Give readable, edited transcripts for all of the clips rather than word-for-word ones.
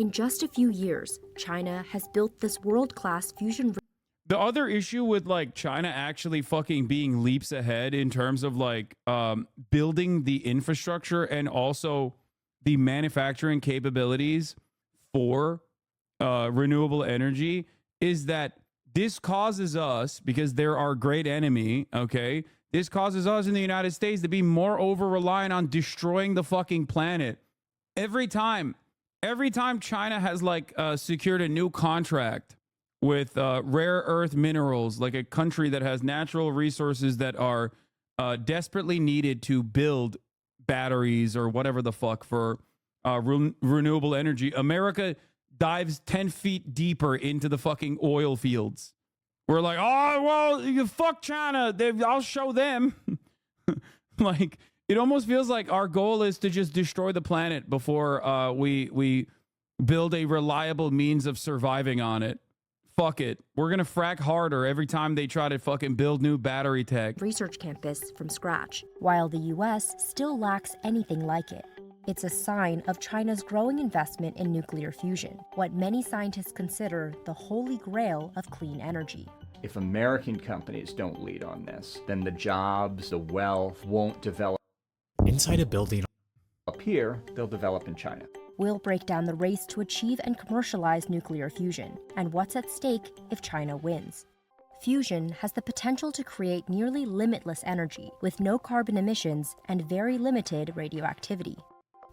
In just a few years, China has built this world-class fusion. The other issue with like China actually fucking being leaps ahead in terms of like building the infrastructure and also the manufacturing capabilities for renewable energy is that this causes us, because they're our great enemy, okay? This causes us in the United States to be more over-reliant on destroying the fucking planet. Every time China has like secured a new contract with rare earth minerals, like a country that has natural resources that are desperately needed to build batteries or whatever the fuck for renewable energy, America dives 10 feet deeper into the fucking oil fields. We're like, oh, well, you fuck China. I'll show them. Like, it almost feels like our goal is to just destroy the planet before we build a reliable means of surviving on it. Fuck it. We're going to frack harder every time they try to fucking build new battery tech. Research campus from scratch, while the US still lacks anything like it. It's a sign of China's growing investment in nuclear fusion, what many scientists consider the holy grail of clean energy. If American companies don't lead on this, then the jobs, the wealth won't develop inside a building. Up here, they'll develop in China. We'll break down the race to achieve and commercialize nuclear fusion and what's at stake if China wins. Fusion has the potential to create nearly limitless energy with no carbon emissions and very limited radioactivity.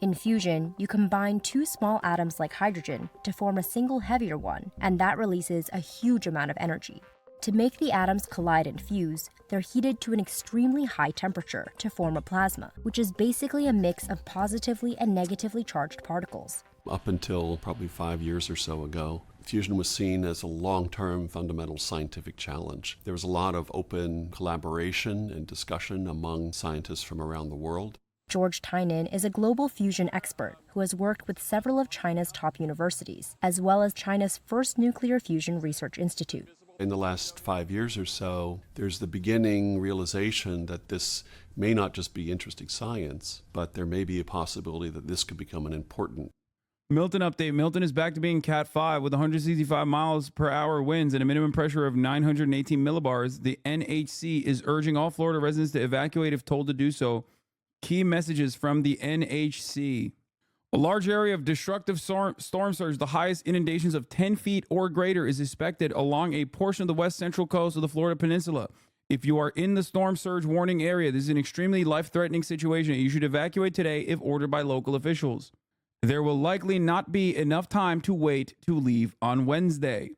In fusion, you combine two small atoms like hydrogen to form a single heavier one, and that releases a huge amount of energy. To make the atoms collide and fuse, they're heated to an extremely high temperature to form a plasma, which is basically a mix of positively and negatively charged particles. Up until probably 5 years or so ago, fusion was seen as a long-term fundamental scientific challenge. There was a lot of open collaboration and discussion among scientists from around the world. George Tynan is a global fusion expert who has worked with several of China's top universities, as well as China's first nuclear fusion research institute. In the last 5 years or so, there's the beginning realization that this may not just be interesting science, but there may be a possibility that this could become an important. Milton update. Milton is back to being Cat 5 with 165 miles per hour winds and a minimum pressure of 918 millibars. The NHC is urging all Florida residents to evacuate if told to do so. Key messages from the NHC. A large area of destructive storm surge, the highest inundations of 10 feet or greater, is expected along a portion of the west central coast of the Florida Peninsula. If you are in the storm surge warning area, this is an extremely life-threatening situation. You should evacuate today if ordered by local officials. There will likely not be enough time to wait to leave on Wednesday.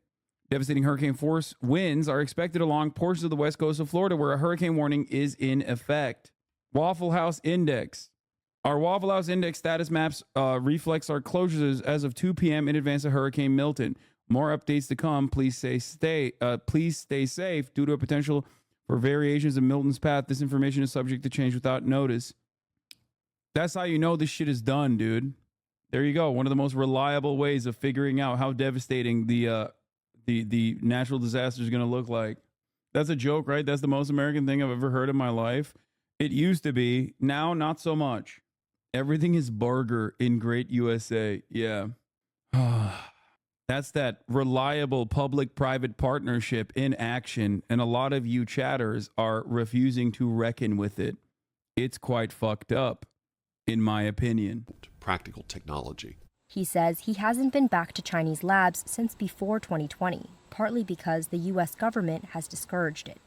Devastating hurricane force winds are expected along portions of the west coast of Florida where a hurricane warning is in effect. Waffle House Index. Our Waffle House Index status maps reflects our closures as of 2 p.m. in advance of Hurricane Milton. More updates to come. Please stay safe due to a potential for variations of Milton's path. This information is subject to change without notice. That's how you know this shit is done, dude. There you go. One of the most reliable ways of figuring out how devastating the natural disaster is going to look like. That's a joke, right? That's the most American thing I've ever heard in my life. It used to be. Now, not so much. Everything is burger in great USA. Yeah. That's that reliable public-private partnership in action, and a lot of you chatters are refusing to reckon with it. It's quite fucked up, in my opinion. Practical technology. He says he hasn't been back to Chinese labs since before 2020, partly because the US government has discouraged it.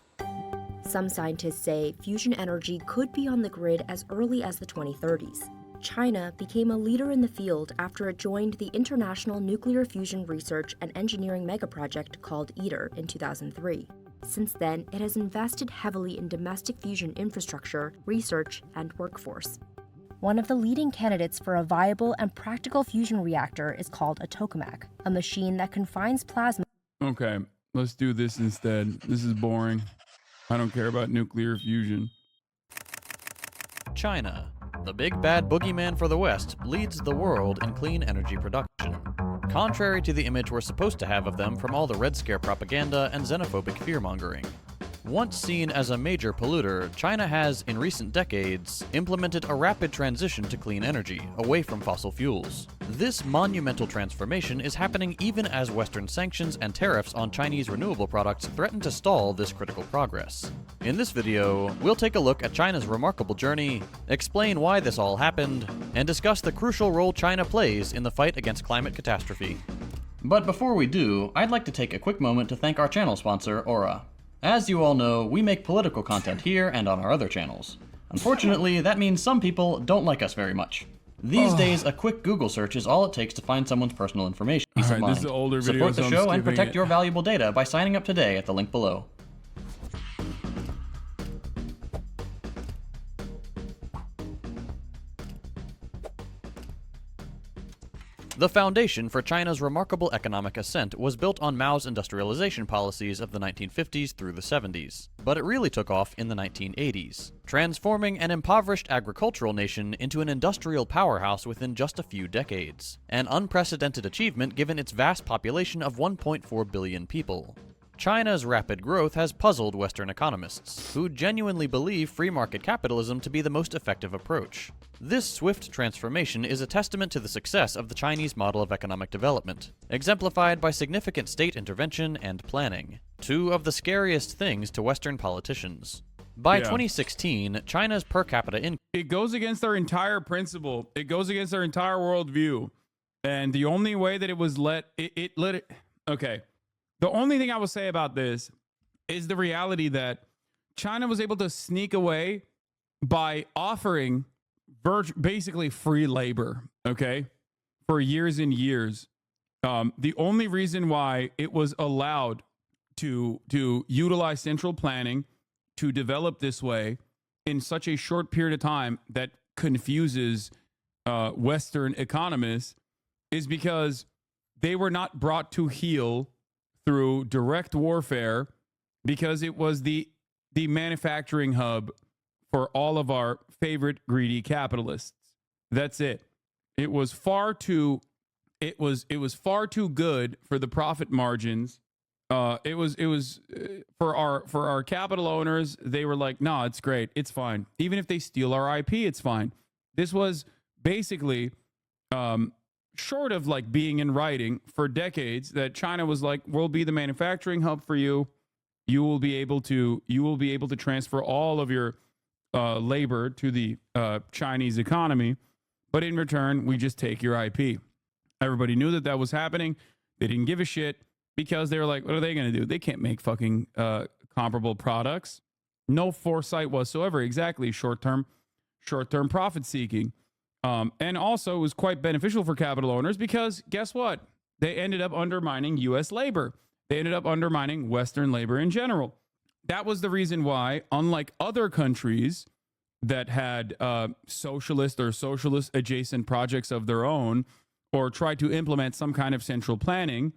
Some scientists say fusion energy could be on the grid as early as the 2030s. China became a leader in the field after it joined the International Nuclear Fusion Research and Engineering megaproject called ITER in 2003. Since then, it has invested heavily in domestic fusion infrastructure, research, and workforce. One of the leading candidates for a viable and practical fusion reactor is called a tokamak, a machine that confines plasma. Okay, let's do this instead. This is boring. I don't care about nuclear fusion. China, the big bad boogeyman for the West, leads the world in clean energy production. Contrary to the image we're supposed to have of them from all the Red Scare propaganda and xenophobic fear-mongering. Once seen as a major polluter, China has, in recent decades, implemented a rapid transition to clean energy, away from fossil fuels. This monumental transformation is happening even as Western sanctions and tariffs on Chinese renewable products threaten to stall this critical progress. In this video, we'll take a look at China's remarkable journey, explain why this all happened, and discuss the crucial role China plays in the fight against climate catastrophe. But before we do, I'd like to take a quick moment to thank our channel sponsor, Aura. As you all know, we make political content here and on our other channels. Unfortunately, that means some people don't like us very much. These days, a quick Google search is all it takes to find someone's personal information. Peace of mind. This is an older video, Support the so I'm show and skipping protect it. your valuable data by signing up today at the link below. The foundation for China's remarkable economic ascent was built on Mao's industrialization policies of the 1950s through the 70s, but it really took off in the 1980s, transforming an impoverished agricultural nation into an industrial powerhouse within just a few decades, an unprecedented achievement given its vast population of 1.4 billion people. China's rapid growth has puzzled Western economists, who genuinely believe free market capitalism to be the most effective approach. This swift transformation is a testament to the success of the Chinese model of economic development, exemplified by significant state intervention and planning, two of the scariest things to Western politicians. By 2016, China's per capita income... It goes against our entire principle. It goes against our entire worldview. And the only way that it was okay. The only thing I will say about this is the reality that China was able to sneak away by offering basically free labor, okay, for years and years. The only reason why it was allowed to utilize central planning to develop this way in such a short period of time that confuses Western economists is because they were not brought to heel through direct warfare, because it was the manufacturing hub for all of our favorite greedy capitalists. That's it. It was far too far too good for the profit margins. It was for our capital owners. They were like, "No, it's great. It's fine. Even if they steal our IP, it's fine." This was basically short of like being in writing for decades, that China was like, "We'll be the manufacturing hub for you. You will be able to transfer all of your labor to the Chinese economy, but in return, we just take your IP." Everybody knew that was happening. They didn't give a shit because they were like, "What are they going to do? They can't make fucking comparable products." No foresight whatsoever. Exactly, short-term profit seeking. And also it was quite beneficial for capital owners because guess what? They ended up undermining U.S. labor. They ended up undermining Western labor in general. That was the reason why, unlike other countries that had socialist or socialist adjacent projects of their own, or tried to implement some kind of central planning,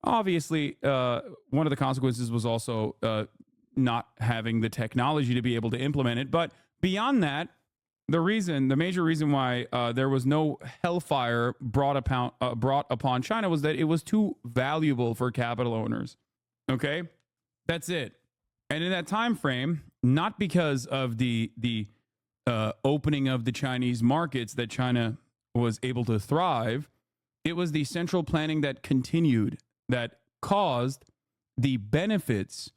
obviously one of the consequences was also not having the technology to be able to implement it. But beyond that, the major reason why there was no hellfire brought upon China was that it was too valuable for capital owners. Okay, that's it. And in that time frame, not because of the opening of the Chinese markets that China was able to thrive, it was the central planning that continued, that caused the benefits,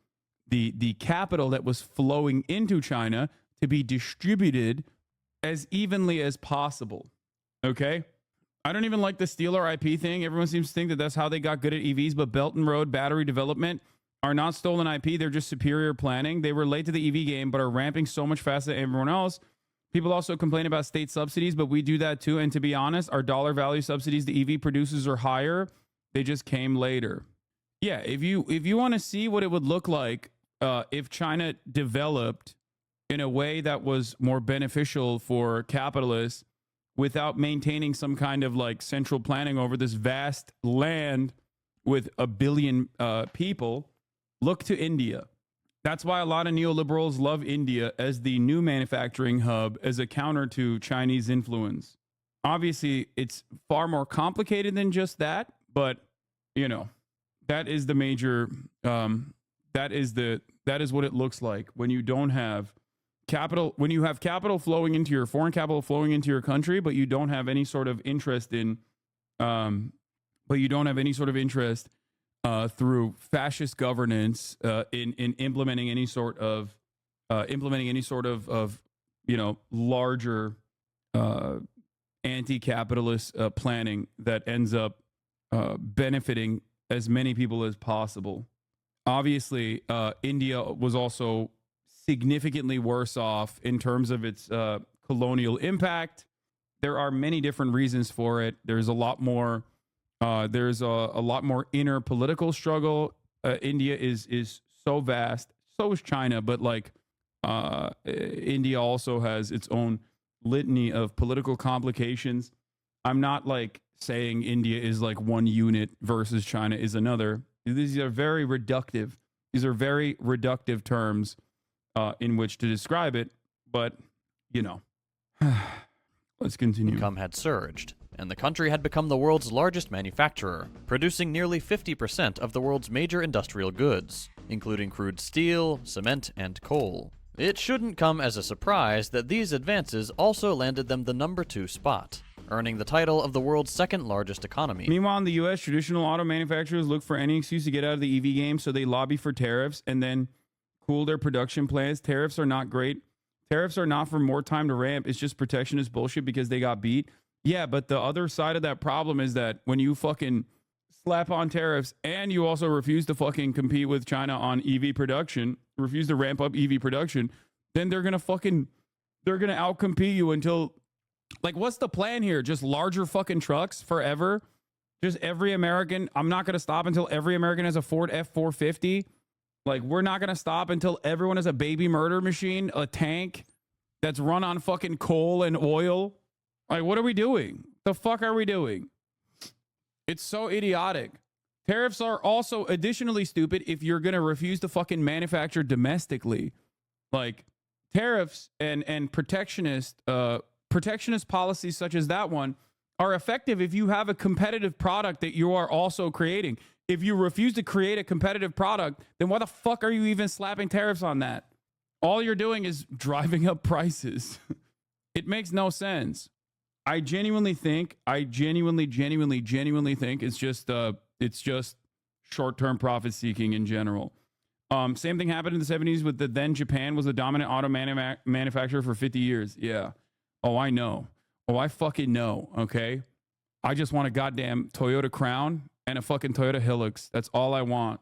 the capital that was flowing into China to be distributed as evenly as possible. Okay? I don't even like the steal our IP thing. Everyone seems to think that that's how they got good at EVs, but Belt and Road battery development are not stolen IP. They're just superior planning. They were late to the EV game, but are ramping so much faster than everyone else. People also complain about state subsidies, but we do that too. And to be honest, our dollar value subsidies the EV producers are higher. They just came later. Yeah, if you want to see what it would look like if China developed in a way that was more beneficial for capitalists without maintaining some kind of like central planning over this vast land with 1 billion people, look to India. That's why a lot of neoliberals love India as the new manufacturing hub, as a counter to Chinese influence. Obviously, it's far more complicated than just that, but, you know, that is the major that is what it looks like when you don't have capital, when you have capital flowing into your foreign capital flowing into your country, but you don't have any sort of interest in through fascist governance in implementing any sort of larger anti-capitalist planning that ends up benefiting as many people as possible. Obviously, India was also significantly worse off in terms of its colonial impact. There are many different reasons for it. There's a lot more. There's a lot more inner political struggle. India is so vast. So is China, but India also has its own litany of political complications. I'm not saying India is one unit versus China is another. These are very reductive. These are very reductive terms in which to describe it. But, let's continue. Income had surged, and the country had become the world's largest manufacturer, producing nearly 50% of the world's major industrial goods, including crude steel, cement, and coal. It shouldn't come as a surprise that these advances also landed them the number 2 spot, earning the title of the world's second largest economy. Meanwhile, in the U.S., traditional auto manufacturers look for any excuse to get out of the EV game, so they lobby for tariffs and then cool their production plans. Tariffs are not great. Tariffs are not for more time to ramp. It's just protectionist bullshit because they got beat. Yeah, but the other side of that problem is that when you fucking slap on tariffs and you also refuse to fucking compete with China on EV production, refuse to ramp up EV production, then they're going to outcompete you until, what's the plan here? Just larger fucking trucks forever? Just every American, I'm not going to stop until every American has a Ford F-450. We're not going to stop until everyone has a baby murder machine, a tank that's run on fucking coal and oil. What are we doing? The fuck are we doing? It's so idiotic. Tariffs are also additionally stupid if you're going to refuse to fucking manufacture domestically. Tariffs and protectionist policies such as that one are effective if you have a competitive product that you are also creating. If you refuse to create a competitive product, then why the fuck are you even slapping tariffs on that? All you're doing is driving up prices. It makes no sense. I genuinely think it's just short-term profit seeking in general. Same thing happened in the 70s with then Japan was the dominant auto manufacturer for 50 years. Yeah. Oh, I know. Oh, I fucking know. Okay. I just want a goddamn Toyota Crown and a fucking Toyota Hilux. That's all I want.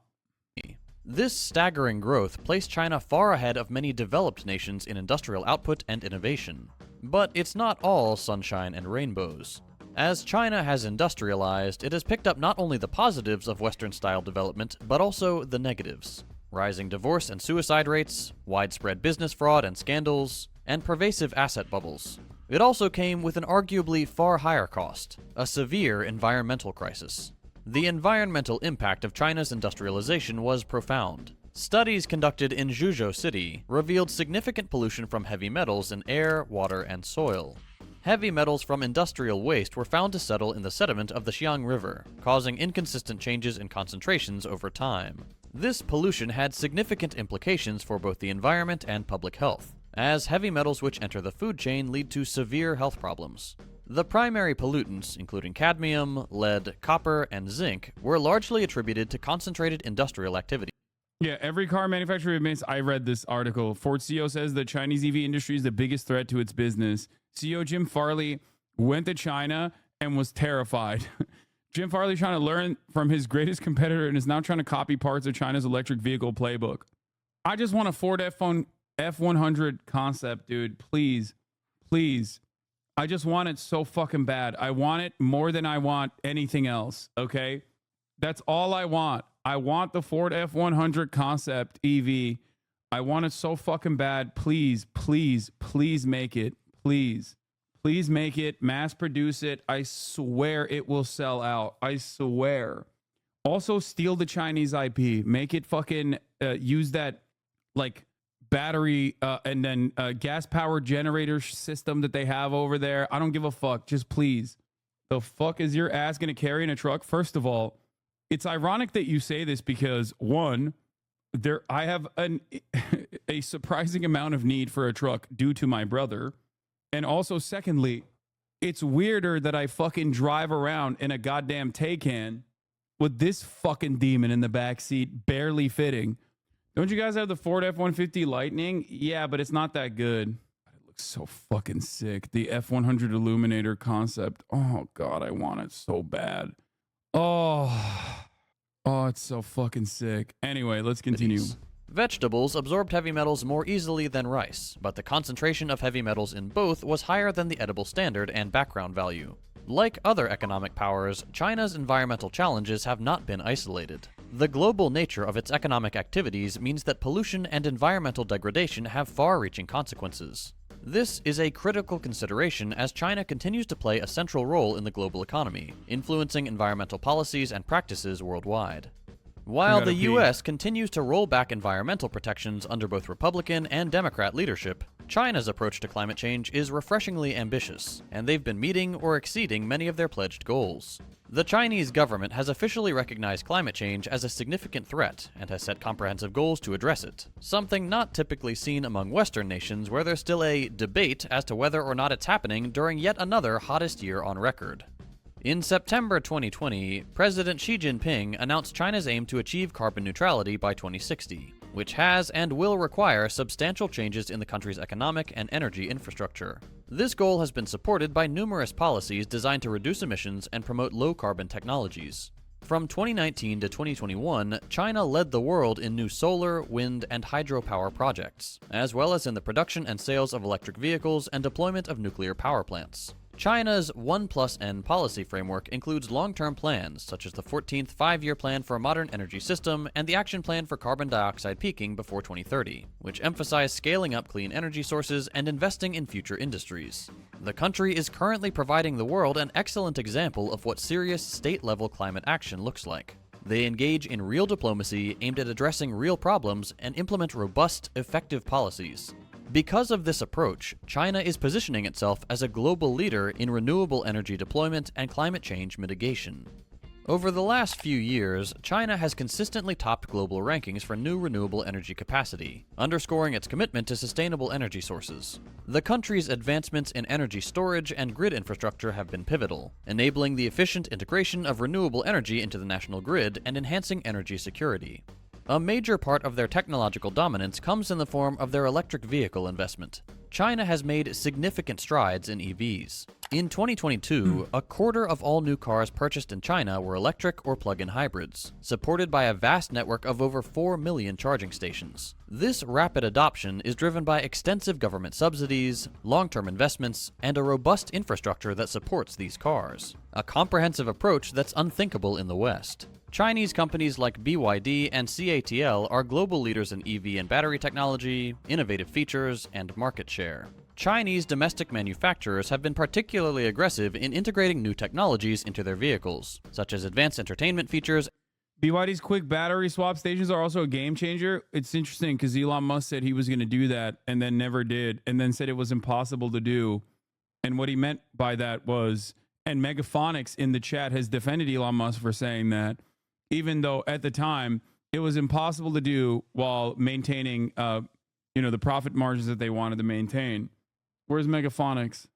This staggering growth placed China far ahead of many developed nations in industrial output and innovation. But it's not all sunshine and rainbows. As China has industrialized, it has picked up not only the positives of Western-style development, but also the negatives. Rising divorce and suicide rates, widespread business fraud and scandals, and pervasive asset bubbles. It also came with an arguably far higher cost, a severe environmental crisis. The environmental impact of China's industrialization was profound. Studies conducted in Zhuzhou City revealed significant pollution from heavy metals in air, water, and soil. Heavy metals from industrial waste were found to settle in the sediment of the Xiang River, causing inconsistent changes in concentrations over time. This pollution had significant implications for both the environment and public health, as heavy metals which enter the food chain lead to severe health problems. The primary pollutants, including cadmium, lead, copper, and zinc, were largely attributed to concentrated industrial activity. Yeah, every car manufacturer admits. I read this article. Ford CEO says the Chinese EV industry is the biggest threat to its business. CEO Jim Farley went to China and was terrified. Jim Farley trying to learn from his greatest competitor and is now trying to copy parts of China's electric vehicle playbook. I just want a Ford F-100 concept, dude. Please, please. I just want it so fucking bad. I want it more than I want anything else, okay? That's all I want. I want the Ford F-100 concept EV. I want it so fucking bad. Please, please, please make it. Please. Please make it. Mass produce it. I swear it will sell out. I swear. Also steal the Chinese IP. Make it fucking use that battery and then gas powered generator system that they have over there. I don't give a fuck. Just please. The fuck is your ass gonna carry in a truck? First of all, it's ironic that you say this because one, I have a surprising amount of need for a truck due to my brother. And also, secondly, it's weirder that I fucking drive around in a goddamn Taycan with this fucking demon in the back seat, barely fitting. Don't you guys have the Ford F-150 Lightning? Yeah, but it's not that good. It looks so fucking sick. The F-100 Illuminator concept. Oh, God, I want it so bad. Oh, it's so fucking sick. Anyway, let's continue. Vegetables absorbed heavy metals more easily than rice, but the concentration of heavy metals in both was higher than the edible standard and background value. Like other economic powers, China's environmental challenges have not been isolated. The global nature of its economic activities means that pollution and environmental degradation have far-reaching consequences. This is a critical consideration as China continues to play a central role in the global economy, influencing environmental policies and practices worldwide. While the U.S. continues to roll back environmental protections under both Republican and Democrat leadership, China's approach to climate change is refreshingly ambitious, and they've been meeting or exceeding many of their pledged goals. The Chinese government has officially recognized climate change as a significant threat and has set comprehensive goals to address it, something not typically seen among Western nations where there's still a debate as to whether or not it's happening during yet another hottest year on record. In September 2020, President Xi Jinping announced China's aim to achieve carbon neutrality by 2060, which has and will require substantial changes in the country's economic and energy infrastructure. This goal has been supported by numerous policies designed to reduce emissions and promote low-carbon technologies. From 2019 to 2021, China led the world in new solar, wind, and hydropower projects, as well as in the production and sales of electric vehicles and deployment of nuclear power plants. China's 1+N policy framework includes long-term plans, such as the 14th Five-Year Plan for a Modern Energy System and the Action Plan for Carbon Dioxide Peaking before 2030, which emphasize scaling up clean energy sources and investing in future industries. The country is currently providing the world an excellent example of what serious state-level climate action looks like. They engage in real diplomacy aimed at addressing real problems and implement robust, effective policies. Because of this approach, China is positioning itself as a global leader in renewable energy deployment and climate change mitigation. Over the last few years, China has consistently topped global rankings for new renewable energy capacity, underscoring its commitment to sustainable energy sources. The country's advancements in energy storage and grid infrastructure have been pivotal, enabling the efficient integration of renewable energy into the national grid and enhancing energy security. A major part of their technological dominance comes in the form of their electric vehicle investment. China has made significant strides in EVs. In 2022, a quarter of all new cars purchased in China were electric or plug-in hybrids, supported by a vast network of over 4 million charging stations. This rapid adoption is driven by extensive government subsidies, long-term investments, and a robust infrastructure that supports these cars. A comprehensive approach that's unthinkable in the West. Chinese companies like BYD and CATL are global leaders in EV and battery technology, innovative features, and market share. Chinese domestic manufacturers have been particularly aggressive in integrating new technologies into their vehicles, such as advanced entertainment features. BYD's quick battery swap stations are also a game changer. It's interesting because Elon Musk said he was going to do that and then never did, and then said it was impossible to do. And what he meant by that was, and Megaphonics in the chat has defended Elon Musk for saying that, even though at the time it was impossible to do while maintaining, the profit margins that they wanted to maintain. Where's Megaphonics?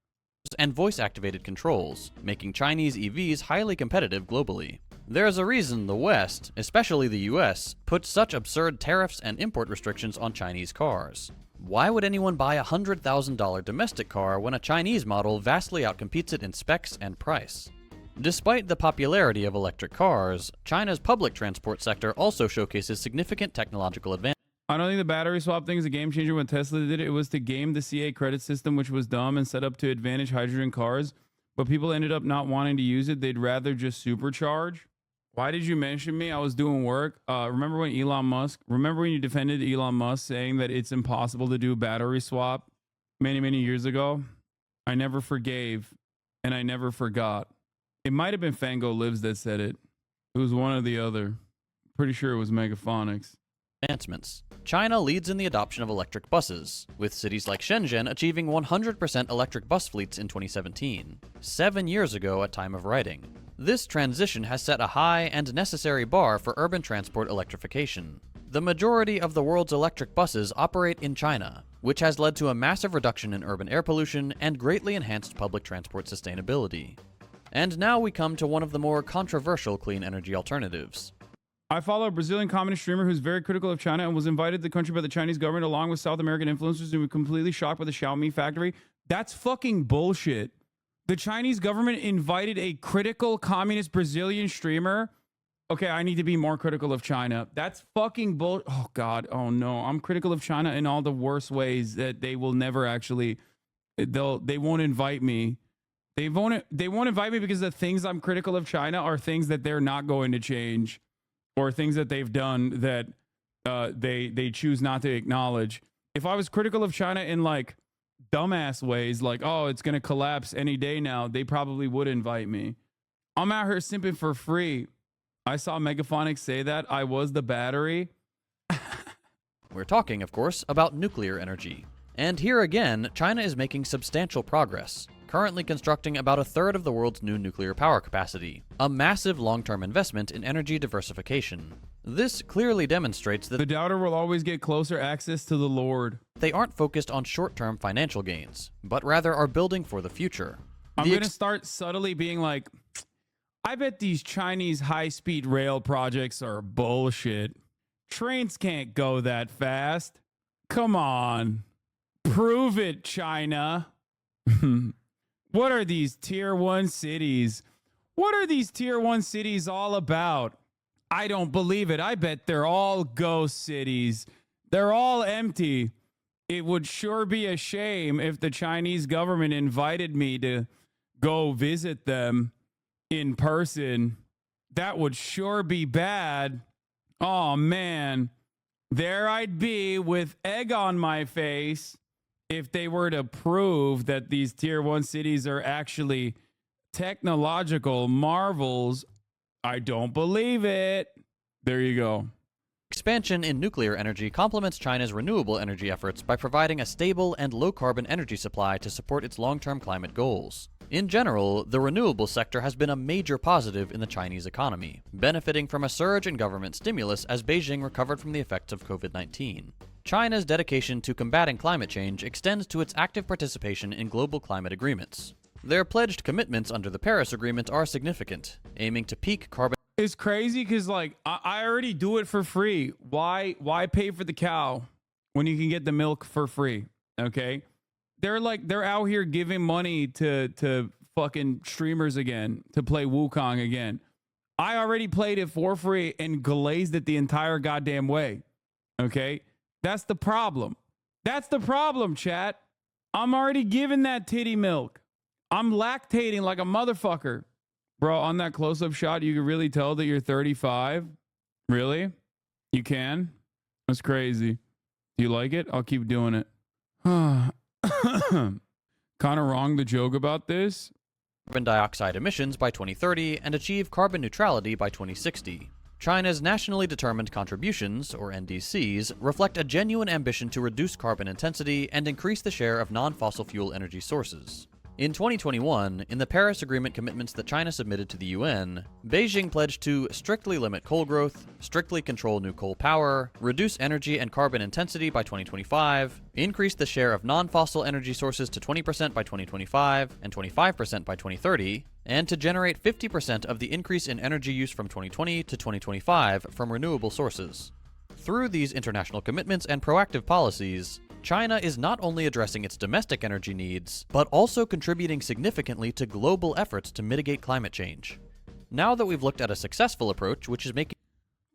And voice-activated controls, making Chinese EVs highly competitive globally. There's a reason the West, especially the US, put such absurd tariffs and import restrictions on Chinese cars. Why would anyone buy a $100,000 domestic car when a Chinese model vastly outcompetes it in specs and price? Despite the popularity of electric cars, China's public transport sector also showcases significant technological advances. I don't think the battery swap thing is a game changer. When Tesla did it, it was to game the CA credit system, which was dumb and set up to advantage hydrogen cars. But people ended up not wanting to use it. They'd rather just supercharge. Why did you mention me? I was doing work. Remember when you defended Elon Musk saying that it's impossible to do a battery swap many, many years ago? I never forgave and I never forgot. It might have been Fango Lives that said it. It was one or the other. Pretty sure it was Megaphonics. Advancements. China leads in the adoption of electric buses, with cities like Shenzhen achieving 100% electric bus fleets in 2017, 7 years ago at time of writing. This transition has set a high and necessary bar for urban transport electrification. The majority of the world's electric buses operate in China, which has led to a massive reduction in urban air pollution and greatly enhanced public transport sustainability. And now we come to one of the more controversial clean energy alternatives. I follow a Brazilian communist streamer who's very critical of China and was invited to the country by the Chinese government along with South American influencers who were completely shocked by the Xiaomi factory. That's fucking bullshit. The Chinese government invited a critical communist Brazilian streamer. Okay, I need to be more critical of China. That's fucking bull. Oh God. Oh no. I'm critical of China in all the worst ways that they will never actually. They won't invite me. They won't invite me because the things I'm critical of China are things that they're not going to change, or things that they've done that they choose not to acknowledge. If I was critical of China in like dumbass ways, like, oh, it's gonna collapse any day now, they probably would invite me. I'm out here simping for free. I saw Megaphonics say that I was the battery. We're talking, of course, about nuclear energy. And here again, China is making substantial progress, currently constructing about a third of the world's new nuclear power capacity, a massive long-term investment in energy diversification. This clearly demonstrates that The doubter will always get closer access to the Lord. they aren't focused on short-term financial gains, but rather are building for the future. I'm going to start subtly being like, I bet these Chinese high-speed rail projects are bullshit. Trains can't go that fast. Come on. Prove it, China. What are these tier 1 cities? What are these tier 1 cities all about? I don't believe it. I bet they're all ghost cities. They're all empty. It would sure be a shame if the Chinese government invited me to go visit them in person. That would sure be bad. Oh, man. There I'd be with egg on my face if they were to prove that these tier 1 cities are actually technological marvels. I don't believe it. There you go. Expansion in nuclear energy complements China's renewable energy efforts by providing a stable and low-carbon energy supply to support its long-term climate goals. In general, the renewable sector has been a major positive in the Chinese economy, benefiting from a surge in government stimulus as Beijing recovered from the effects of COVID-19. China's dedication to combating climate change extends to its active participation in global climate agreements. Their pledged commitments under the Paris Agreement are significant, aiming to peak carbon. It's crazy because, like, I already do it for free. Why pay for the cow when you can get the milk for free? Okay? They're out here giving money to fucking streamers again to play Wukong again. I already played it for free and glazed it the entire goddamn way. Okay? That's the problem. That's the problem, chat. I'm already giving that titty milk. I'm lactating like a motherfucker. Bro, on that close-up shot, you can really tell that you're 35. Really? You can? That's crazy. Do you like it? I'll keep doing it. Kind of wrong the joke about this. Carbon dioxide emissions by 2030 and achieve carbon neutrality by 2060. China's nationally determined contributions, or NDCs, reflect a genuine ambition to reduce carbon intensity and increase the share of non-fossil fuel energy sources. In 2021, in the Paris Agreement commitments that China submitted to the UN, Beijing pledged to strictly limit coal growth, strictly control new coal power, reduce energy and carbon intensity by 2025, increase the share of non-fossil energy sources to 20% by 2025 and 25% by 2030, and to generate 50% of the increase in energy use from 2020 to 2025 from renewable sources. Through these international commitments and proactive policies, China is not only addressing its domestic energy needs, but also contributing significantly to global efforts to mitigate climate change. Now that we've looked at a successful approach, which is making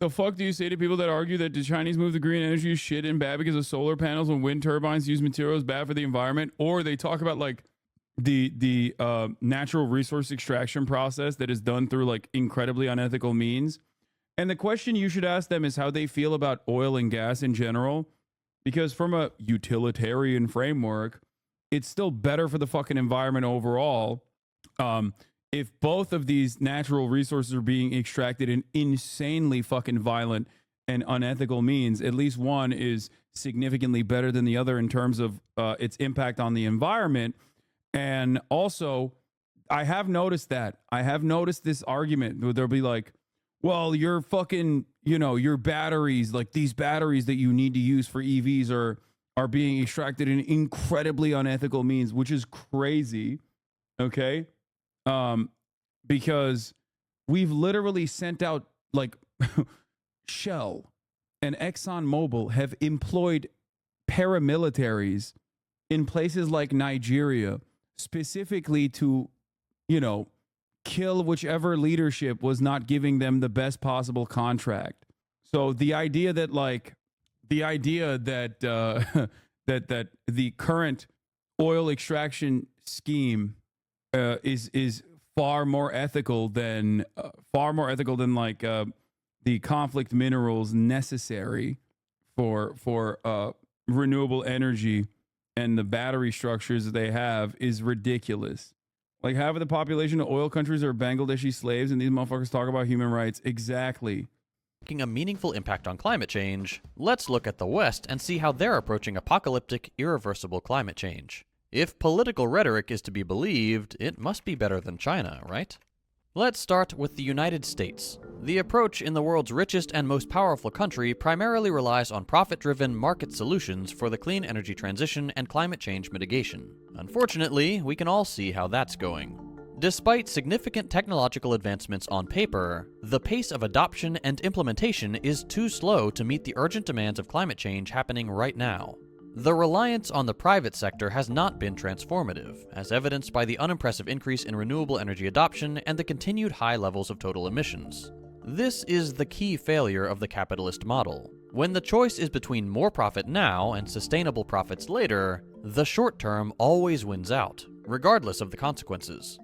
The fuck do you say to people that argue that the Chinese move to green energy is shit and bad because of solar panels and wind turbines use materials bad for the environment? Or they talk about like the natural resource extraction process that is done through like incredibly unethical means. And the question you should ask them is how they feel about oil and gas in general. Because from a utilitarian framework, it's still better for the fucking environment overall. If both of these natural resources are being extracted in insanely fucking violent and unethical means, at least one is significantly better than the other in terms of its impact on the environment. And also, I have noticed that. I have noticed this argument where they'll be like, well, you're fucking your batteries, like these batteries that you need to use for EVs are being extracted in incredibly unethical means, which is crazy. Okay. Because we've literally sent out, like, Shell and ExxonMobil have employed paramilitaries in places like Nigeria specifically to, kill whichever leadership was not giving them the best possible contract. So the idea that that the current oil extraction scheme is far more ethical than like the conflict minerals necessary for renewable energy and the battery structures that they have is ridiculous. Like, half of the population of oil countries are Bangladeshi slaves, and these motherfuckers talk about human rights. Exactly. Making a meaningful impact on climate change, let's look at the West and see how they're approaching apocalyptic, irreversible climate change. If political rhetoric is to be believed, it must be better than China, right? Let's start with the United States. The approach in the world's richest and most powerful country primarily relies on profit-driven market solutions for the clean energy transition and climate change mitigation. Unfortunately, we can all see how that's going. Despite significant technological advancements on paper, the pace of adoption and implementation is too slow to meet the urgent demands of climate change happening right now. The reliance on the private sector has not been transformative, as evidenced by the unimpressive increase in renewable energy adoption and the continued high levels of total emissions. This is the key failure of the capitalist model. When the choice is between more profit now and sustainable profits later, the short term always wins out, regardless of the consequences.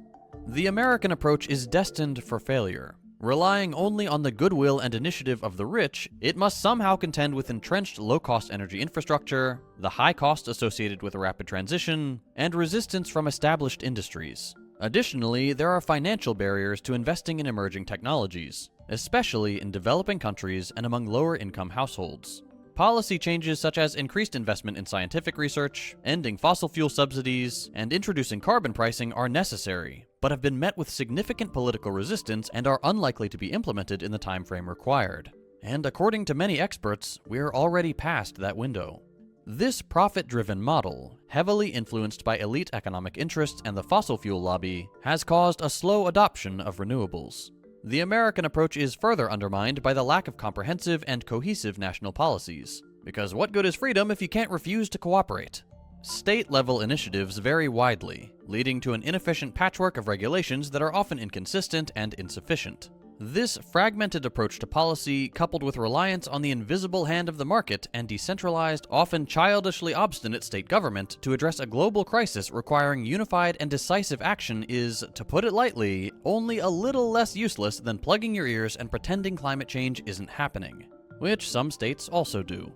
The American approach is destined for failure. Relying only on the goodwill and initiative of the rich, it must somehow contend with entrenched low-cost energy infrastructure, the high cost associated with a rapid transition, and resistance from established industries. Additionally, there are financial barriers to investing in emerging technologies, especially in developing countries and among lower-income households. Policy changes such as increased investment in scientific research, ending fossil fuel subsidies, and introducing carbon pricing are necessary, but have been met with significant political resistance and are unlikely to be implemented in the time frame required. And according to many experts, we're already past that window. This profit-driven model, heavily influenced by elite economic interests and the fossil fuel lobby, has caused a slow adoption of renewables. The American approach is further undermined by the lack of comprehensive and cohesive national policies. Because what good is freedom if you can't refuse to cooperate? State-level initiatives vary widely, leading to an inefficient patchwork of regulations that are often inconsistent and insufficient. This fragmented approach to policy, coupled with reliance on the invisible hand of the market and decentralized, often childishly obstinate state government to address a global crisis requiring unified and decisive action is, to put it lightly, only a little less useless than plugging your ears and pretending climate change isn't happening, which some states also do.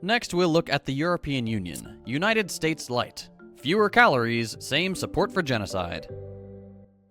Next, we'll look at the European Union, United States Light. Fewer calories, same support for genocide.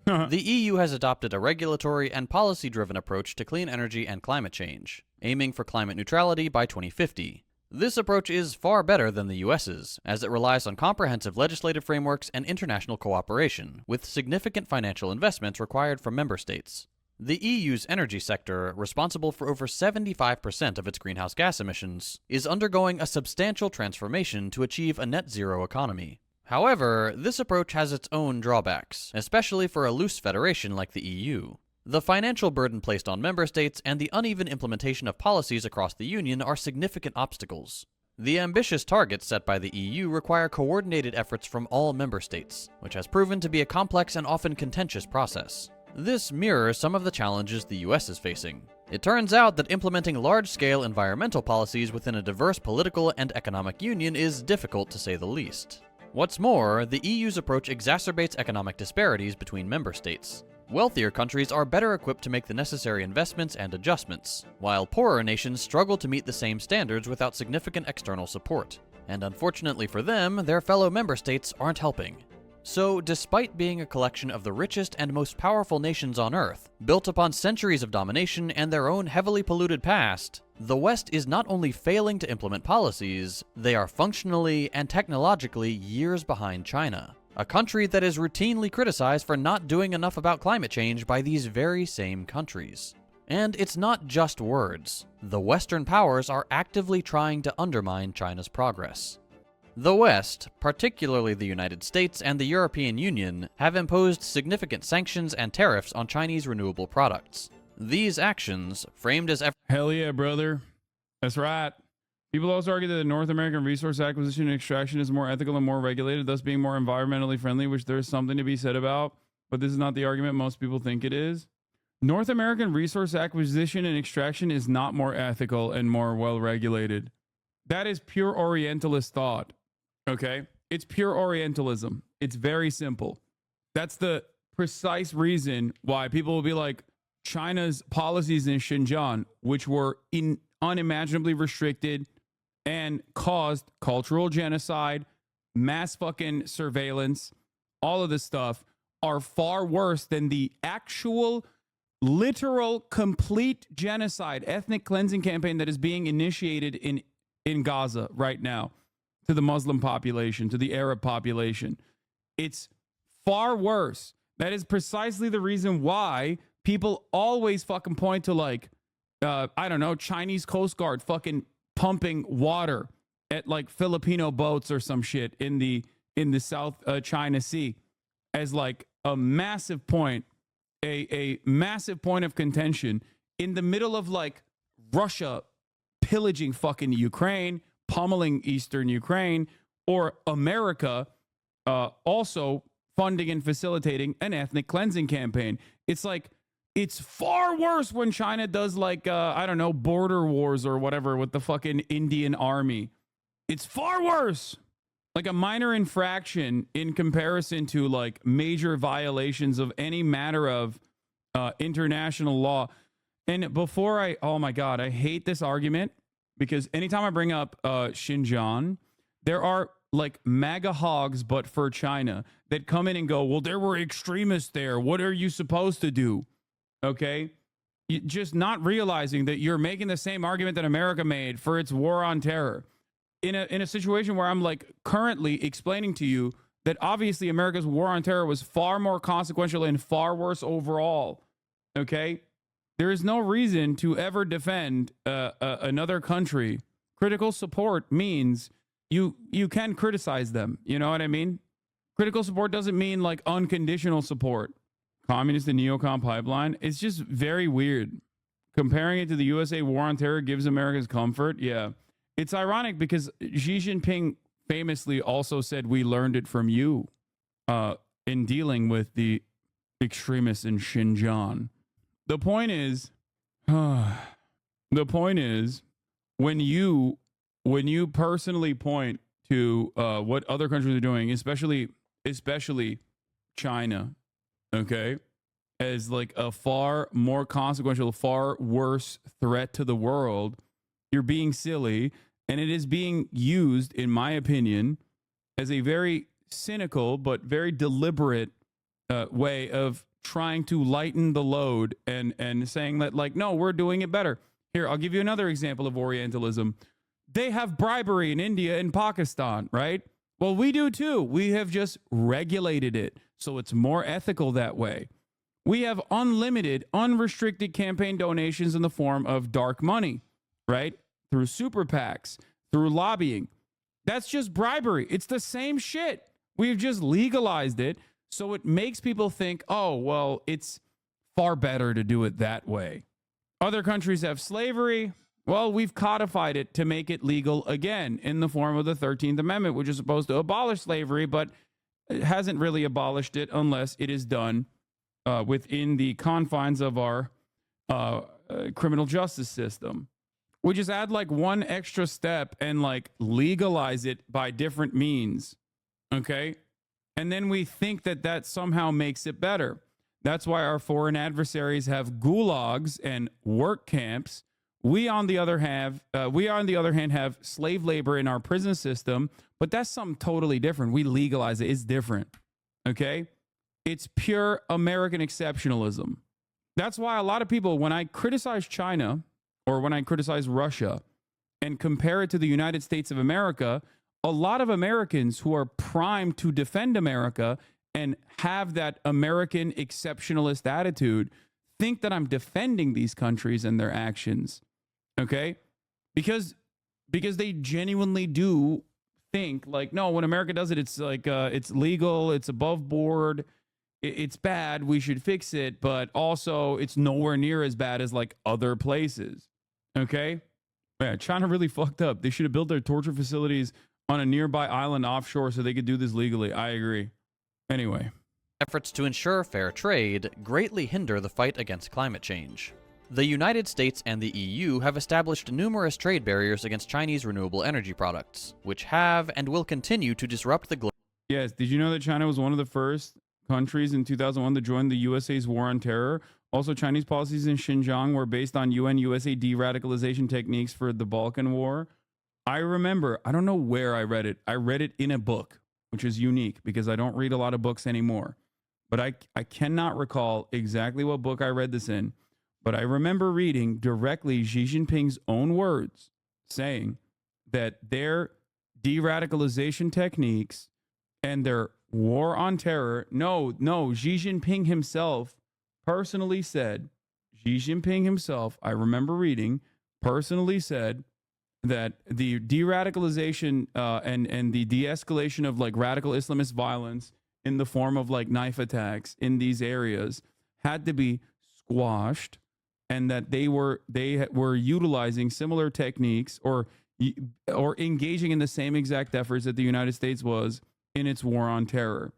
The EU has adopted a regulatory and policy-driven approach to clean energy and climate change, aiming for climate neutrality by 2050. This approach is far better than the US's, as it relies on comprehensive legislative frameworks and international cooperation, with significant financial investments required from member states. The EU's energy sector, responsible for over 75% of its greenhouse gas emissions, is undergoing a substantial transformation to achieve a net zero economy. However, this approach has its own drawbacks, especially for a loose federation like the EU. The financial burden placed on member states and the uneven implementation of policies across the Union are significant obstacles. The ambitious targets set by the EU require coordinated efforts from all member states, which has proven to be a complex and often contentious process. This mirrors some of the challenges the US is facing. It turns out that implementing large-scale environmental policies within a diverse political and economic union is difficult to say the least. What's more, the EU's approach exacerbates economic disparities between member states. Wealthier countries are better equipped to make the necessary investments and adjustments, while poorer nations struggle to meet the same standards without significant external support. And unfortunately for them, their fellow member states aren't helping. So, despite being a collection of the richest and most powerful nations on Earth, built upon centuries of domination and their own heavily polluted past, the West is not only failing to implement policies, they are functionally and technologically years behind China, a country that is routinely criticized for not doing enough about climate change by these very same countries. And it's not just words. The Western powers are actively trying to undermine China's progress. The West, particularly the United States and the European Union, have imposed significant sanctions and tariffs on Chinese renewable products. These actions, framed as Hell yeah, brother. That's right. People also argue that the North American resource acquisition and extraction is more ethical and more regulated, thus being more environmentally friendly, which there's something to be said about, but this is not the argument most people think it is. North American resource acquisition and extraction is not more ethical and more well regulated. That is pure Orientalist thought. Okay? It's pure Orientalism. It's very simple. That's the precise reason why people will be like, China's policies in Xinjiang, which were unimaginably restricted and caused cultural genocide, mass fucking surveillance, all of this stuff, are far worse than the actual, literal, complete genocide, ethnic cleansing campaign that is being initiated in Gaza right now to the Muslim population, to the Arab population. It's far worse. That is precisely the reason why people always fucking point to, like, I don't know, Chinese Coast Guard fucking pumping water at like Filipino boats or some shit in the South China Sea as like a massive point, a massive point of contention in the middle of like Russia pillaging fucking Ukraine, pummeling Eastern Ukraine, or America also funding and facilitating an ethnic cleansing campaign. It's like, it's far worse when China does like, I don't know, border wars or whatever with the fucking Indian army. It's far worse. Like a minor infraction in comparison to like major violations of any matter of international law. And before oh my God, I hate this argument because anytime I bring up Xinjiang, there are like MAGA hogs, but for China, that come in and go, well, there were extremists there. What are you supposed to do? Okay, just not realizing that you're making the same argument that America made for its war on terror in a situation where I'm like currently explaining to you that obviously America's war on terror was far more consequential and far worse overall. Okay, there is no reason to ever defend another country. Critical support means you can criticize them. You know what I mean? Critical support doesn't mean like unconditional support. Communist and neocon pipeline, it's just very weird. Comparing it to the USA war on terror gives America's comfort. Yeah. It's ironic because Xi Jinping famously also said we learned it from you in dealing with the extremists in Xinjiang. The point is when you personally point to what other countries are doing, especially China, okay, as like a far more consequential, far worse threat to the world, you're being silly, and it is being used, in my opinion, as a very cynical but very deliberate way of trying to lighten the load and saying that, like, no, we're doing it better. Here, I'll give you another example of Orientalism. They have bribery in India and Pakistan, right? Well, we do too. We have just regulated it, so it's more ethical that way. We have unlimited, unrestricted campaign donations in the form of dark money, right? Through super PACs, through lobbying. That's just bribery. It's the same shit. We've just legalized it, so it makes people think, oh, well, it's far better to do it that way. Other countries have slavery. Well, we've codified it to make it legal again in the form of the 13th Amendment, which is supposed to abolish slavery, but it hasn't really abolished it unless it is done within the confines of our criminal justice system. We just add like one extra step and like legalize it by different means, okay? And then we think that that somehow makes it better. That's why our foreign adversaries have gulags and work camps. We, on the other hand, have slave labor in our prison system, but that's something totally different. We legalize it. It's different, okay? It's pure American exceptionalism. That's why a lot of people, when I criticize China or when I criticize Russia and compare it to the United States of America, a lot of Americans who are primed to defend America and have that American exceptionalist attitude think that I'm defending these countries and their actions, okay? Because they genuinely do think like, no, when America does it, it's like it's legal, it's above board, it's bad, we should fix it, but also it's nowhere near as bad as like other places, okay? Yeah, China really fucked up. They should have built their torture facilities on a nearby island offshore so they could do this legally. I agree. Anyway. Efforts to ensure fair trade greatly hinder the fight against climate change. The United States and the EU have established numerous trade barriers against Chinese renewable energy products, which have and will continue to disrupt the global. Yes, did you know that China was one of the first countries in 2001 to join the USA's war on terror? Also, Chinese policies in Xinjiang were based on UN-USA de-radicalization techniques for the Balkan War. I remember, I don't know where I read it. I read it in a book, which is unique because I don't read a lot of books anymore. But I cannot recall exactly what book I read this in. But I remember reading directly Xi Jinping's own words saying that their de-radicalization techniques and their war on terror, no, Xi Jinping himself personally said, I remember reading, personally said that the de-radicalization and the de-escalation of like radical Islamist violence in the form of like knife attacks in these areas had to be squashed, and that they were utilizing similar techniques or engaging in the same exact efforts that the United States was in its war on terror.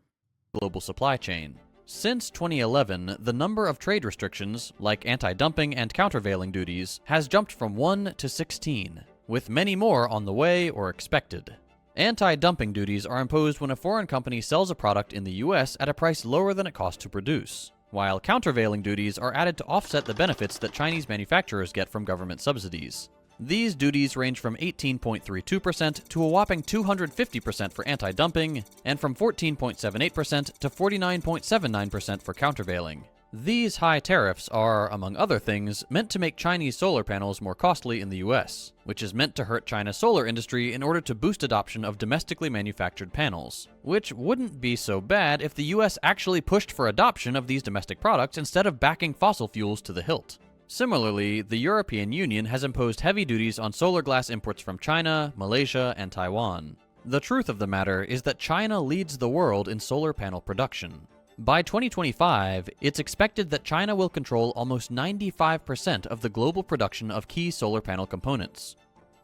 Global supply chain. Since 2011, the number of trade restrictions, like anti-dumping and countervailing duties, has jumped from 1 to 16, with many more on the way or expected. Anti-dumping duties are imposed when a foreign company sells a product in the US at a price lower than it costs to produce, while countervailing duties are added to offset the benefits that Chinese manufacturers get from government subsidies. These duties range from 18.32% to a whopping 250% for anti-dumping, and from 14.78% to 49.79% for countervailing. These high tariffs are, among other things, meant to make Chinese solar panels more costly in the US, which is meant to hurt China's solar industry in order to boost adoption of domestically manufactured panels, which wouldn't be so bad if the US actually pushed for adoption of these domestic products instead of backing fossil fuels to the hilt. Similarly, the European Union has imposed heavy duties on solar glass imports from China, Malaysia, and Taiwan. The truth of the matter is that China leads the world in solar panel production. By 2025, it's expected that China will control almost 95% of the global production of key solar panel components.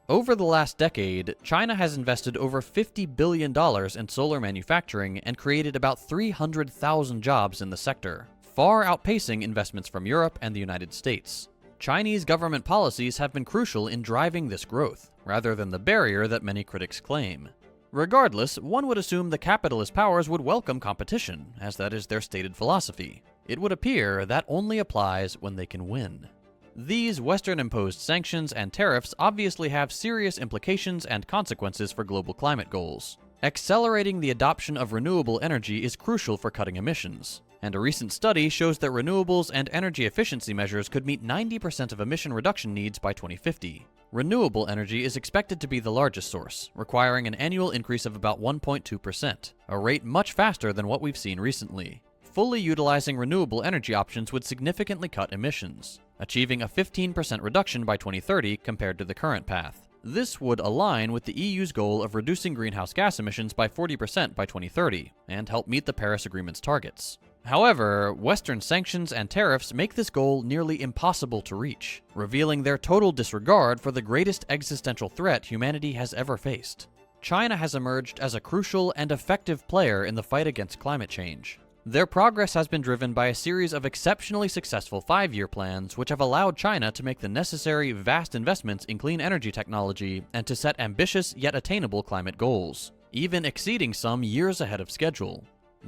Over the last decade, China has invested over $50 billion in solar manufacturing and created about 300,000 jobs in the sector, far outpacing investments from Europe and the United States. Chinese government policies have been crucial in driving this growth, rather than the barrier that many critics claim. Regardless, one would assume the capitalist powers would welcome competition, as that is their stated philosophy. It would appear that only applies when they can win. These Western-imposed sanctions and tariffs obviously have serious implications and consequences for global climate goals. Accelerating the adoption of renewable energy is crucial for cutting emissions, and a recent study shows that renewables and energy efficiency measures could meet 90% of emission reduction needs by 2050. Renewable energy is expected to be the largest source, requiring an annual increase of about 1.2%, a rate much faster than what we've seen recently. Fully utilizing renewable energy options would significantly cut emissions, achieving a 15% reduction by 2030 compared to the current path. This would align with the EU's goal of reducing greenhouse gas emissions by 40% by 2030, and help meet the Paris Agreement's targets. However, Western sanctions and tariffs make this goal nearly impossible to reach, revealing their total disregard for the greatest existential threat humanity has ever faced. China has emerged as a crucial and effective player in the fight against climate change. Their progress has been driven by a series of exceptionally successful 5-year plans which have allowed China to make the necessary vast investments in clean energy technology and to set ambitious yet attainable climate goals, even exceeding some years ahead of schedule.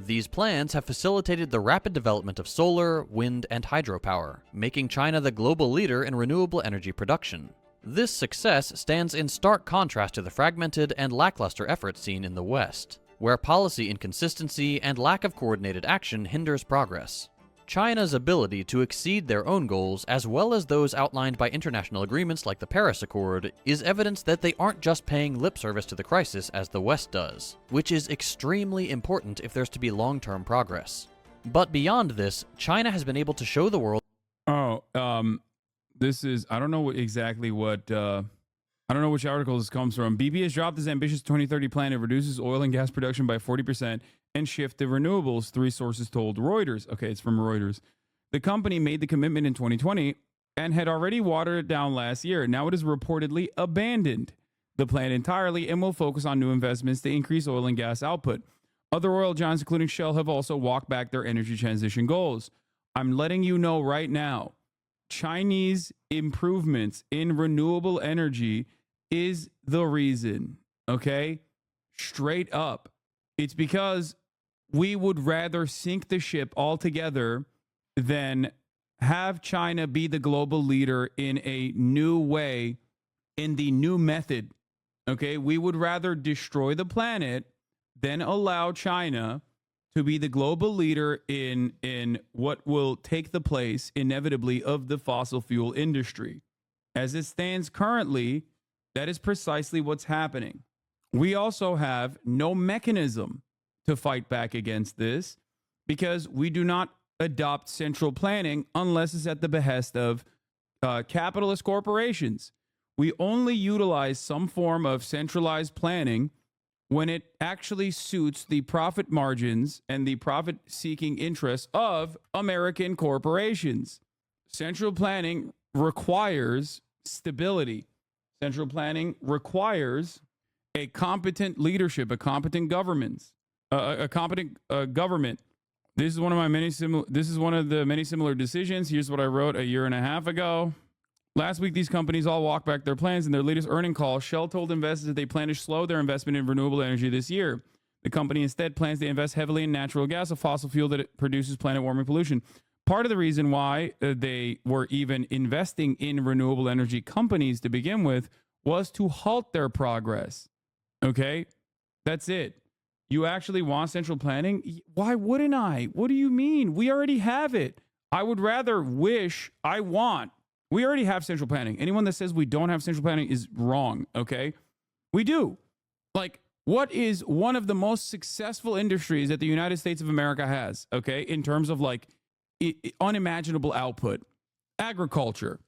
These plans have facilitated the rapid development of solar, wind, and hydropower, making China the global leader in renewable energy production. This success stands in stark contrast to the fragmented and lackluster efforts seen in the West, where policy inconsistency and lack of coordinated action hinders progress. China's ability to exceed their own goals, as well as those outlined by international agreements like the Paris Accord, is evidence that they aren't just paying lip service to the crisis as the West does, which is extremely important if there's to be long-term progress. But beyond this, China has been able to show the world This is, I don't know exactly what, I don't know which article this comes from. BP has dropped its ambitious 2030 plan. It reduces oil and gas production by 40% and shift to renewables, 3 sources told Reuters. Okay, it's from Reuters. The company made the commitment in 2020 and had already watered it down last year. Now it has reportedly abandoned the plan entirely and will focus on new investments to increase oil and gas output. Other oil giants, including Shell, have also walked back their energy transition goals. I'm letting you know right now, Chinese improvements in renewable energy is the reason, okay? Straight up. It's because we would rather sink the ship altogether than have China be the global leader in a new way, in the new method, okay? We would rather destroy the planet than allow China to be the global leader in what will take the place inevitably of the fossil fuel industry. As it stands currently, that is precisely what's happening. We also have no mechanism to fight back against this because we do not adopt central planning unless it's at the behest of capitalist corporations. We only utilize some form of centralized planning when it actually suits the profit margins and the profit-seeking interests of American corporations. Central planning requires stability. Central planning requires a competent leadership, a competent government. This is one of the many similar decisions. Here's what I wrote a year and a half ago. Last week, these companies all walked back their plans. In their latest earning call, Shell told investors that they plan to slow their investment in renewable energy this year. The company instead plans to invest heavily in natural gas, a fossil fuel that produces planet-warming pollution. Part of the reason why they were even investing in renewable energy companies to begin with was to halt their progress. Okay? That's it. You actually want central planning? Why wouldn't I? What do you mean? We already have it. I would rather we already have central planning. Anyone that says we don't have central planning is wrong, okay? We do. Like, what is one of the most successful industries that the United States of America has, okay, in terms of like unimaginable output? Agriculture,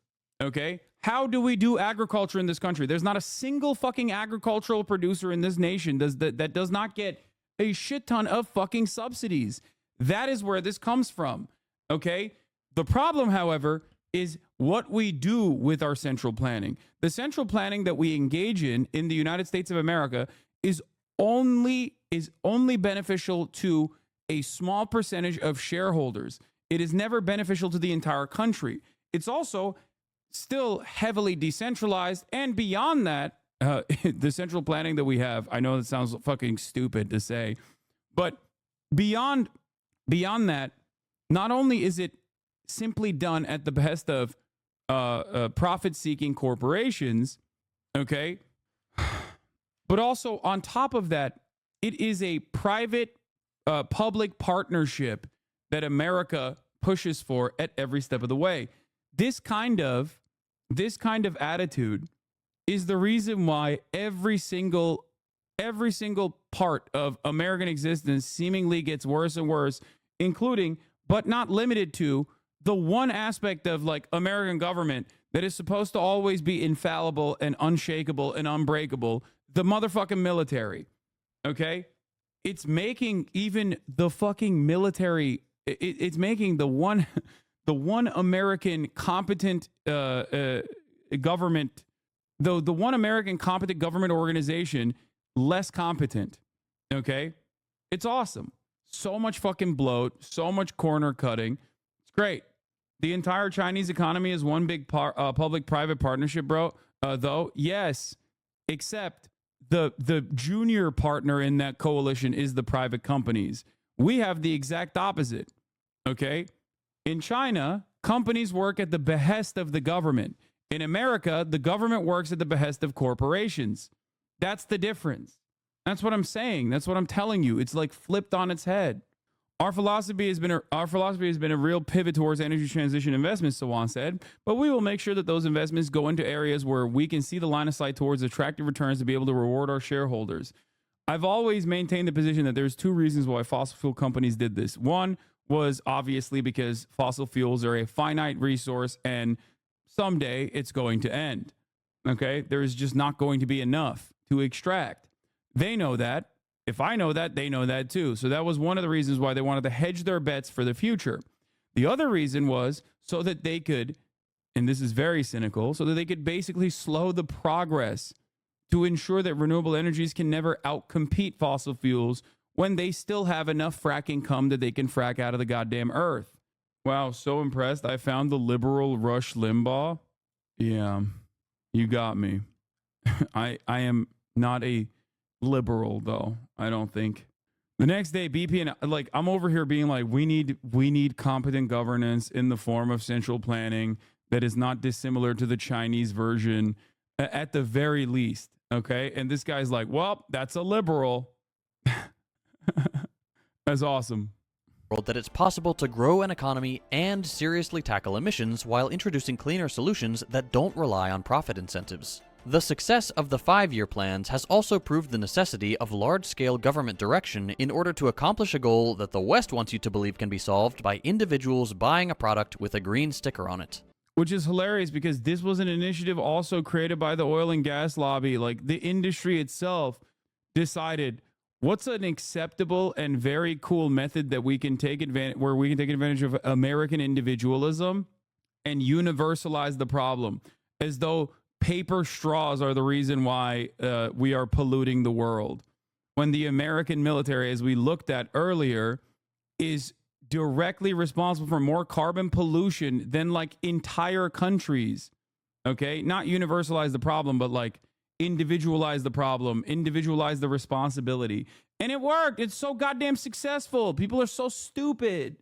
okay? How do we do agriculture in this country? There's not a single fucking agricultural producer in this nation that does not get a shit ton of fucking subsidies. That is where this comes from, okay? The problem, however, is what we do with our central planning. The central planning that we engage in the United States of America is only beneficial to a small percentage of shareholders. It is never beneficial to the entire country. It's also still heavily decentralized, and beyond that, the central planning that we have, I know that sounds fucking stupid to say, but beyond that, not only is it simply done at the behest of profit-seeking corporations, okay, but also on top of that, it is a private public partnership that America pushes for at every step of the way. This kind of attitude is the reason why every single part of American existence seemingly gets worse and worse, including, but not limited to, the one aspect of like American government that is supposed to always be infallible and unshakable and unbreakable, the motherfucking military. Okay? It's making even the fucking military, it's making the one American competent government, the one American competent government organization less competent. Okay? It's awesome. So much fucking bloat, so much corner cutting. It's great. The entire Chinese economy is one big public-private partnership, bro. Though, yes, except the junior partner in that coalition is the private companies. We have the exact opposite, okay? In China, companies work at the behest of the government. In America, the government works at the behest of corporations. That's the difference. That's what I'm saying. That's what I'm telling you. It's like flipped on its head. Our philosophy has been a real pivot towards energy transition investments, Sawan said, but we will make sure that those investments go into areas where we can see the line of sight towards attractive returns to be able to reward our shareholders. I've always maintained the position that there's 2 reasons why fossil fuel companies did this. One was obviously because fossil fuels are a finite resource and someday it's going to end. Okay? There is just not going to be enough to extract. They know that. If I know that, they know that too. So that was one of the reasons why they wanted to hedge their bets for the future. The other reason was so that they could, and this is very cynical, so that they could basically slow the progress to ensure that renewable energies can never outcompete fossil fuels when they still have enough fracking come that they can frack out of the goddamn earth. Wow, so impressed. I found the liberal Rush Limbaugh. Yeah, you got me. I am not a liberal, though, I don't think. The next day, BP and like I'm over here being like, we need competent governance in the form of central planning that is not dissimilar to the Chinese version at the very least. Okay. And this guy's like, well, that's a liberal. That's awesome. That it's possible to grow an economy and seriously tackle emissions while introducing cleaner solutions that don't rely on profit incentives. The success of the 5-year plans has also proved the necessity of large-scale government direction in order to accomplish a goal that the West wants you to believe can be solved by individuals buying a product with a green sticker on it. Which is hilarious because this was an initiative also created by the oil and gas lobby. Like the industry itself decided what's an acceptable and very cool method that we can take advantage of American individualism and universalize the problem, as though paper straws are the reason why we are polluting the world. When the American military, as we looked at earlier, is directly responsible for more carbon pollution than like entire countries. Okay? Not universalize the problem, but like individualize the problem, individualize the responsibility. And it worked. It's so goddamn successful. People are so stupid.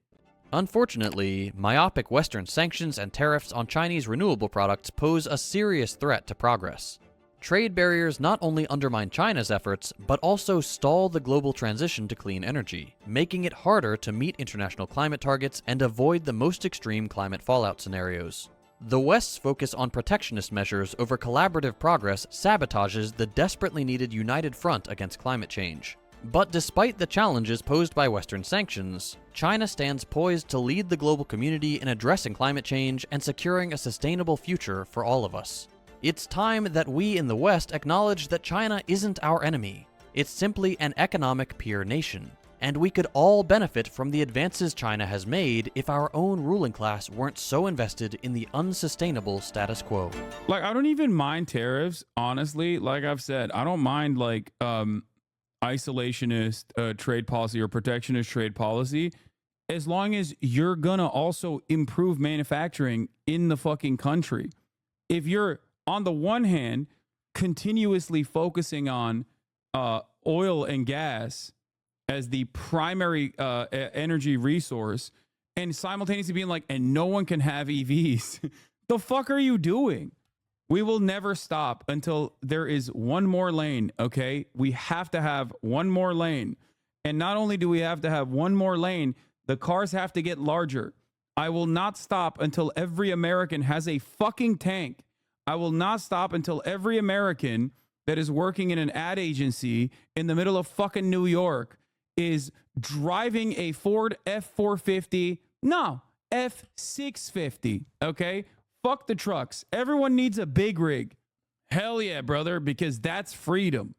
Unfortunately, myopic Western sanctions and tariffs on Chinese renewable products pose a serious threat to progress. Trade barriers not only undermine China's efforts, but also stall the global transition to clean energy, making it harder to meet international climate targets and avoid the most extreme climate fallout scenarios. The West's focus on protectionist measures over collaborative progress sabotages the desperately needed united front against climate change. But despite the challenges posed by Western sanctions, China stands poised to lead the global community in addressing climate change and securing a sustainable future for all of us. It's time that we in the West acknowledge that China isn't our enemy. It's simply an economic peer nation, and we could all benefit from the advances China has made if our own ruling class weren't so invested in the unsustainable status quo. Like, I don't even mind tariffs, honestly. Like I've said, I don't mind like isolationist trade policy or protectionist trade policy, as long as you're gonna also improve manufacturing in the fucking country. If you're on the one hand continuously focusing on oil and gas as the primary energy resource and simultaneously being like, and no one can have EVs, the fuck are you doing? We will never stop until there is one more lane, okay? We have to have one more lane. And not only do we have to have one more lane, the cars have to get larger. I will not stop until every American has a fucking tank. I will not stop until every American that is working in an ad agency in the middle of fucking New York is driving a Ford F450, no, F650, okay? Fuck the trucks. Everyone needs a big rig. Hell yeah, brother, because that's freedom.